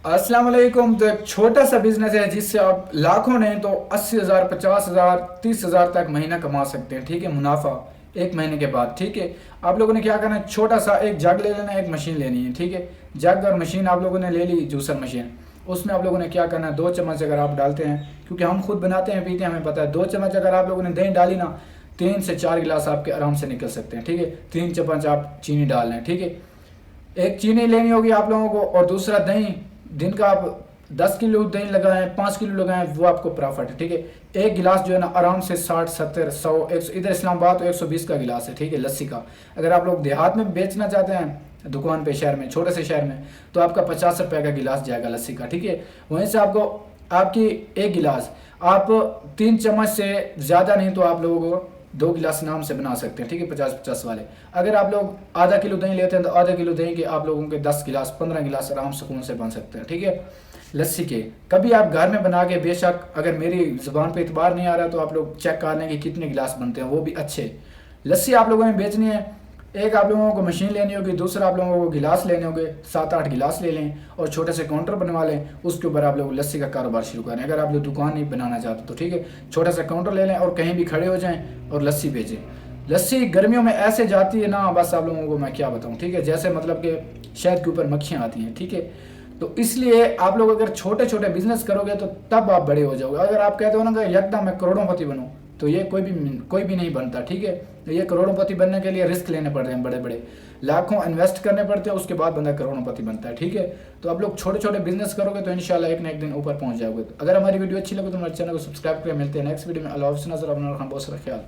अस्सलाम वालेकुम। तो एक छोटा सा बिजनेस है जिससे आप लाखों नहीं तो 80,000, 50,000, 30,000 तक महीना कमा सकते हैं। ठीक है, मुनाफा एक महीने के बाद। ठीक है, आप लोगों ने क्या करना है, छोटा सा एक जग ले लेना है, एक मशीन लेनी है। ठीक है, जग और मशीन आप लोगों ने ले ली, जूसर मशीन। उसमें आप लोगों ने क्या करना है, 2 चम्मच अगर आप डालते हैं, क्योंकि हम खुद बनाते हैं पीते हैं, हमें पता है। 2 चम्मच अगर आप लोगों ने दही डाली ना, 3 से 4 गिलास आपके आराम से निकल सकते हैं। ठीक है, 3 चम्मच आप चीनी डाल लें। ठीक है, एक चीनी लेनी होगी आप लोगों को, और दूसरा दही। दिन का आप 10 किलो दही लगाएं, 5 किलो लगाएं, वो आपको प्रॉफिट है। ठीक है, एक गिलास जो है ना आराम से 60, 70, 100, 100, इधर इस्लामाबाद तो 120 का गिलास है। ठीक है, लस्सी का। अगर आप लोग देहात में बेचना चाहते हैं दुकान पे, शहर में, छोटे से शहर में, तो आपका 50 रुपये का गिलास जाएगा लस्सी का। ठीक है, वहीं से आपको आपकी एक गिलास आप 3 चम्मच से ज़्यादा नहीं तो आप लोगों को 2 गिलास नाम से बना सकते हैं। ठीक है, 50-50 वाले। अगर आप लोग आधा किलो दही लेते हैं तो आधा किलो दही के आप लोगों के 10 गिलास, 15 गिलास आराम सुकून से बन सकते हैं। ठीक है, लस्सी के। कभी आप घर में बना के, बेशक अगर मेरी ज़ुबान पे इतबार नहीं आ रहा तो आप लोग चेक कर लें कि कितने गिलास बनते हैं, वो भी अच्छे। लस्सी आप लोगों ने बेचनी है, एक आप लोगों को मशीन लेनी होगी, दूसरा आप लोगों को गिलास लेने होंगे, 7-8 गिलास ले लें और छोटे से काउंटर बनवा लें। उसके ऊपर आप लोग लस्सी का कारोबार शुरू करें। अगर आप लोग दुकान नहीं बनाना चाहते तो ठीक है, छोटा सा काउंटर ले लें और कहीं भी खड़े हो जाएं और लस्सी बेचें। लस्सी गर्मियों में ऐसे जाती है ना, बस आप लोगों को मैं क्या बताऊँ। ठीक है, जैसे मतलब कि शहद के ऊपर मक्खियाँ आती हैं। ठीक है, तो इसलिए आप लोग अगर छोटे छोटे बिजनेस करोगे तो तब आप बड़े हो जाओगे। अगर आप कहते हो ना कि एकदम मैं करोड़ोंपति बनूं, तो ये कोई भी नहीं बनता। ठीक है, तो ये करोड़ोंपति बनने के लिए रिस्क लेने पड़ते हैं, बड़े बड़े लाखों इन्वेस्ट करने पड़ते हैं, उसके बाद बंदा करोड़ोंपति बनता है। ठीक है, तो आप लोग छोटे छोटे बिजनेस करोगे तो इंशाल्लाह एक ना एक दिन ऊपर पहुंच जाओगे। अगर हमारी वीडियो अच्छी लगे तो हमारे चैनल को सब्सक्राइब करें। मिलते हैं नेक्स्ट वीडियो में। अल्लाह हाफ़िज़। नज़र अपना रखना, बहुत सारा ख्याल।